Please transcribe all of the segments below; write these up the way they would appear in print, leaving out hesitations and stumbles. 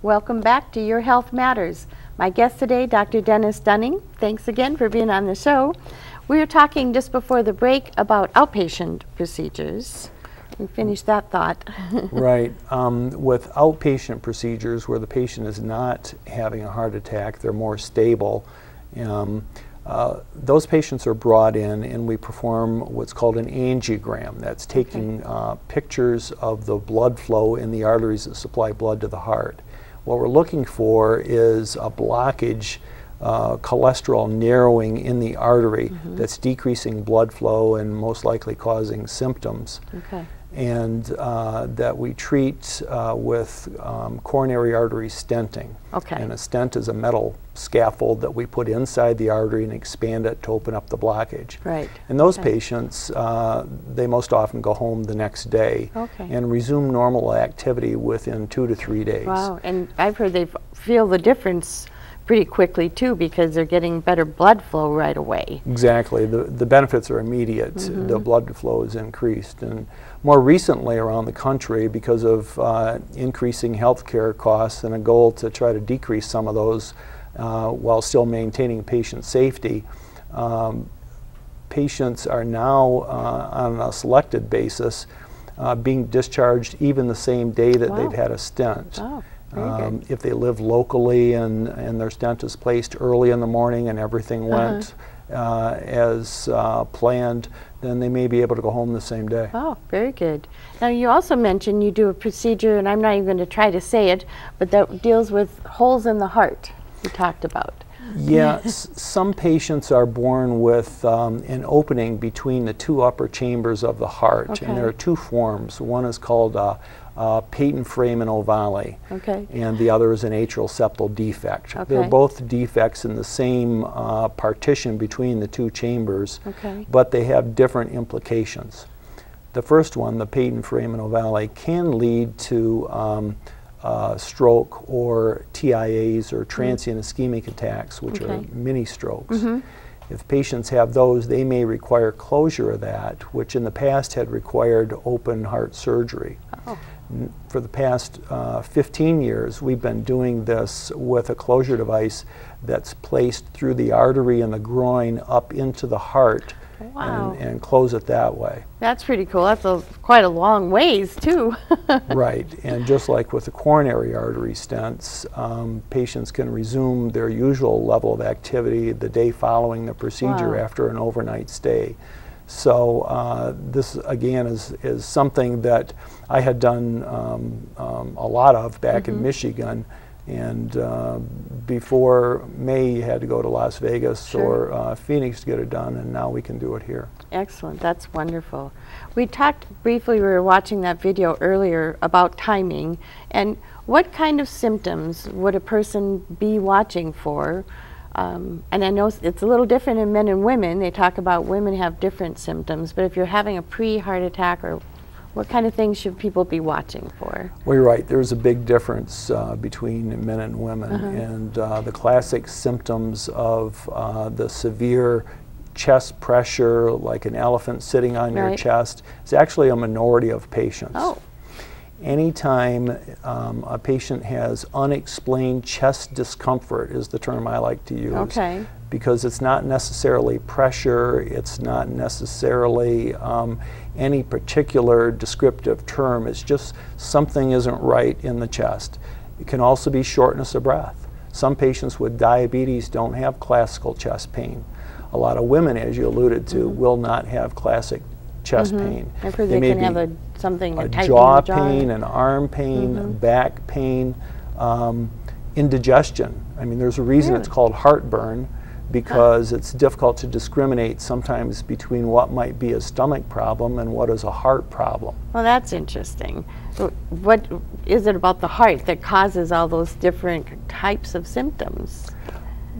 Welcome back to Your Health Matters. My guest today, Dr. Dennis Dunning. Thanks again for being on the show. We were talking just before the break about outpatient procedures. We finished that thought. Right. With outpatient procedures where the patient is not having a heart attack, they're more stable. Those patients are brought in and we perform what's called an angiogram. That's taking pictures of the blood flow in the arteries that supply blood to the heart. What we're looking for is a blockage, cholesterol narrowing in the artery that's decreasing blood flow and most likely causing symptoms. And that we treat with coronary artery stenting. And a stent is a metal scaffold that we put inside the artery and expand it to open up the blockage. And those patients, they most often go home the next day and resume normal activity within 2 to 3 days. Wow, and I've heard they feel the difference pretty quickly too because they're getting better blood flow right away. Exactly. The benefits are immediate. The blood flow is increased. And more recently around the country, because of increasing healthcare costs and a goal to try to decrease some of those while still maintaining patient safety, patients are now on a selected basis being discharged even the same day that they've had a stent. If they live locally and their stent is placed early in the morning and everything went as planned, then they may be able to go home the same day. Oh, very good. Now you also mentioned you do a procedure, and I'm not even going to try to say it, but that deals with holes in the heart you talked about. Yes, some patients are born with an opening between the two upper chambers of the heart, and there are two forms. One is called patent foramen ovale, and the other is an atrial septal defect. They're both defects in the same partition between the two chambers, but they have different implications. The first one, the patent foramen ovale, can lead to stroke or TIAs or transient ischemic attacks, which are mini strokes. If patients have those, they may require closure of that, which in the past had required open heart surgery. For the past 15 years, we've been doing this with a closure device that's placed through the artery in the groin up into the heart and close it that way. That's pretty cool. That's quite a long ways, too. Right. And just like with the coronary artery stents, patients can resume their usual level of activity the day following the procedure after an overnight stay. So this, again, is something that I had done a lot of back in Michigan. And before May, you had to go to Las Vegas or Phoenix to get it done, and now we can do it here. Excellent. That's wonderful. We talked briefly, we were watching that video earlier about timing, and what kind of symptoms would a person be watching for? And I know it's a little different in men and women. They talk about women have different symptoms, but if you're having a pre-heart attack, or what kind of things should people be watching for? Well, you're right. There's a big difference between men and women. And the classic symptoms of the severe chest pressure, like an elephant sitting on your chest, is actually a minority of patients. Anytime a patient has unexplained chest discomfort is the term I like to use. Because it's not necessarily pressure, it's not necessarily any particular descriptive term, it's just something isn't right in the chest. It can also be shortness of breath. Some patients with diabetes don't have classical chest pain. A lot of women, as you alluded to, will not have classic chest pain. I've heard they can have a jaw pain, an arm pain, back pain, indigestion. I mean, there's a reason it's called heartburn, because it's difficult to discriminate sometimes between what might be a stomach problem and what is a heart problem. Well, that's interesting. What is it about the heart that causes all those different types of symptoms?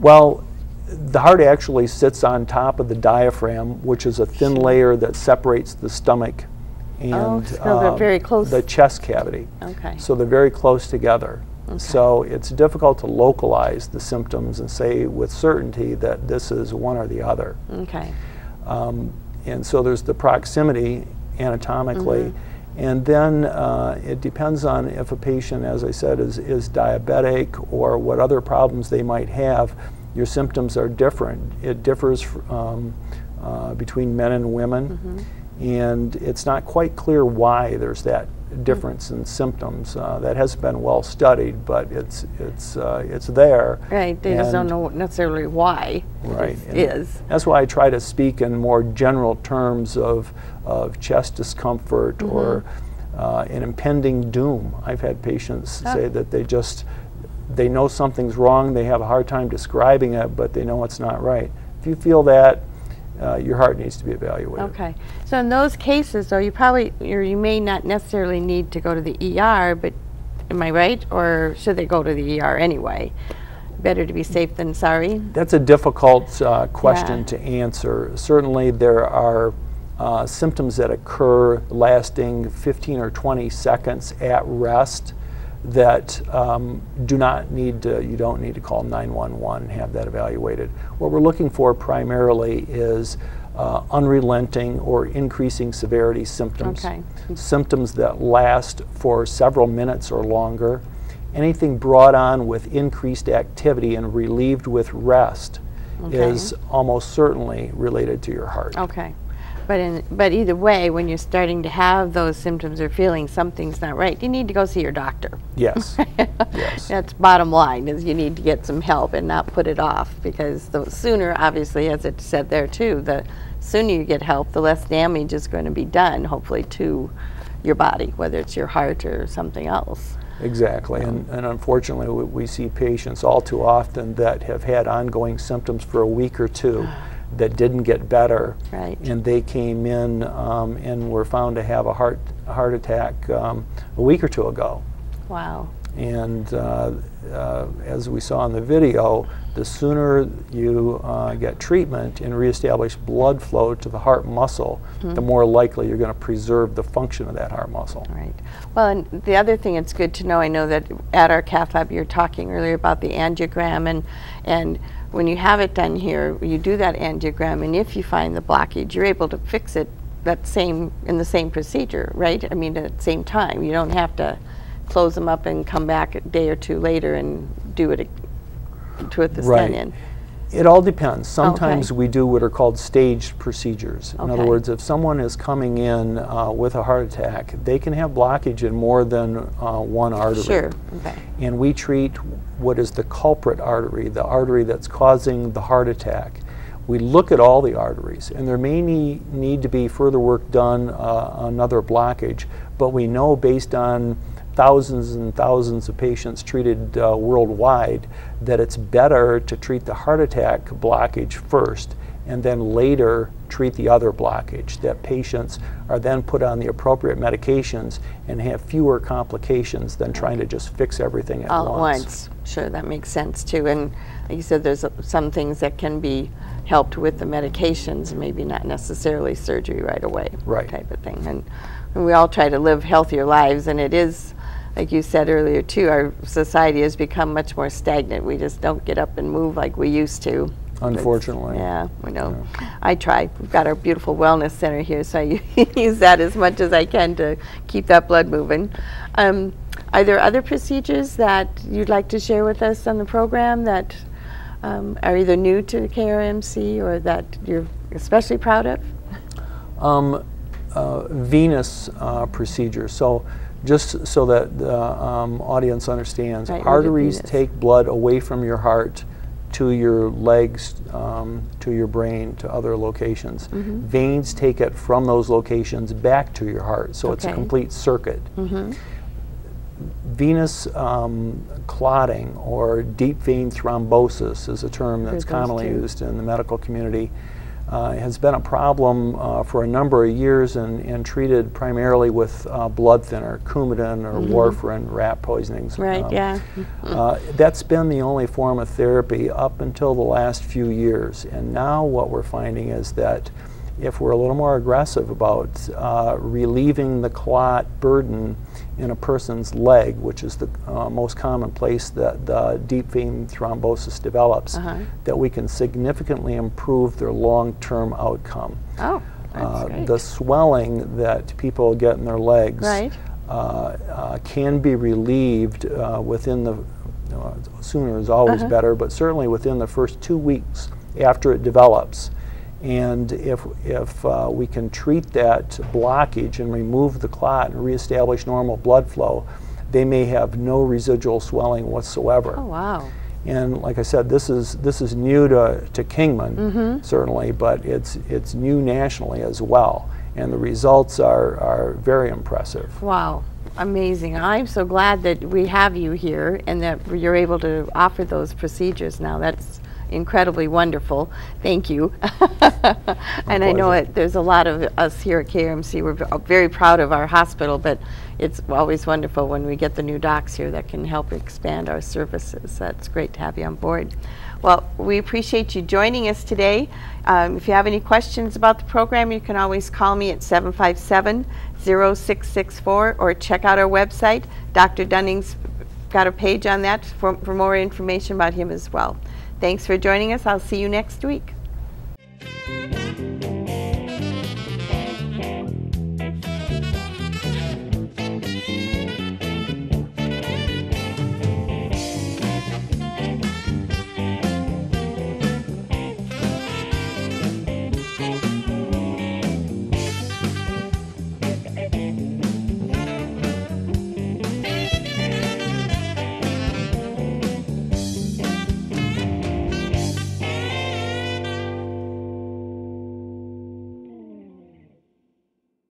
Well, the heart actually sits on top of the diaphragm, which is a thin layer that separates the stomach and so they're very close. The chest cavity. So they're very close together. So it's difficult to localize the symptoms and say with certainty that this is one or the other. And so there's the proximity anatomically, And then it depends on if a patient, as I said, is diabetic or what other problems they might have. Your symptoms are different. It differs between men and women, and it's not quite clear why there's that difference in symptoms. That hasn't been well studied, but it's there. Right, they just don't know necessarily why it is. That's why I try to speak in more general terms of chest discomfort or an impending doom. I've had patients say that they know something's wrong, they have a hard time describing it, but they know it's not right. If you feel that, your heart needs to be evaluated. Okay. So in those cases, though, you may not necessarily need to go to the ER, but am I right? Or should they go to the ER anyway? Better to be safe than sorry? That's a difficult question to answer. Certainly there are symptoms that occur lasting 15 or 20 seconds at rest that you don't need to call 911 and have that evaluated. What we're looking for primarily is unrelenting or increasing severity symptoms, symptoms that last for several minutes or longer. Anything brought on with increased activity and relieved with rest is almost certainly related to your heart. Okay. But either way, when you're starting to have those symptoms or feeling something's not right, you need to go see your doctor. Yes. Yes. That's bottom line, is you need to get some help and not put it off, because the sooner, obviously, as it said there too, the sooner you get help, the less damage is going to be done, hopefully, to your body, whether it's your heart or something else. Exactly, and unfortunately we see patients all too often that have had ongoing symptoms for a week or two that didn't get better, and they came in and were found to have a heart attack a week or two ago. Wow. And as we saw in the video, the sooner you get treatment and reestablish blood flow to the heart muscle, the more likely you're going to preserve the function of that heart muscle. Right. Well, and the other thing it's good to know, I know that at our cath lab you were talking earlier about the angiogram, and when you have it done here, you do that angiogram, and if you find the blockage, you're able to fix it in the same procedure, right? I mean, at the same time. You don't have to close them up and come back a day or two later and do it, put the stent in. It all depends. Sometimes we do what are called staged procedures. In other words, if someone is coming in with a heart attack, they can have blockage in more than one artery. Sure. And we treat what is the culprit artery, the artery that's causing the heart attack. We look at all the arteries, and there may need to be further work done on another blockage, but we know based on thousands and thousands of patients treated worldwide that it's better to treat the heart attack blockage first and then later treat the other blockage, that patients are then put on the appropriate medications and have fewer complications than trying to just fix everything at once. Sure, that makes sense too. And like you said, there's some things that can be helped with the medications, maybe not necessarily surgery right away, type of thing. And we all try to live healthier lives, and it is, like you said earlier too, our society has become much more stagnant. We just don't get up and move like we used to. Unfortunately. Yeah, I know. I try. We've got our beautiful wellness center here, so I use that as much as I can to keep that blood moving. Are there other procedures that you'd like to share with us on the program that are either new to KRMC or that you're especially proud of? Venous procedures. So just so that the audience understands, arteries take blood away from your heart to your legs, to your brain, to other locations. Veins take it from those locations back to your heart, so it's a complete circuit. Venous clotting, or deep vein thrombosis, is a term that's commonly used in the medical community. Has been a problem for a number of years and treated primarily with blood thinner, Coumadin or warfarin, rat poisonings. That's been the only form of therapy up until the last few years. And now what we're finding is that if we're a little more aggressive about relieving the clot burden in a person's leg, which is the most common place that the deep vein thrombosis develops, that we can significantly improve their long-term outcome. The swelling that people get in their legs can be relieved within the, sooner is always better, but certainly within the first 2 weeks after it develops. And if we can treat that blockage and remove the clot and reestablish normal blood flow, they may have no residual swelling whatsoever. Oh, wow. And like I said, this is new to Kingman, certainly, but it's new nationally as well. And the results are very impressive. Wow, amazing. I'm so glad that we have you here and that you're able to offer those procedures now. That's incredibly wonderful. Thank you. And I know there's a lot of us here at KRMC. We're very proud of our hospital, but it's always wonderful when we get the new docs here that can help expand our services. That's great to have you on board. Well, we appreciate you joining us today. If you have any questions about the program, you can always call me at 757-0664 or check out our website. Dr. Dunning's got a page on that for more information about him as well. Thanks for joining us. I'll see you next week.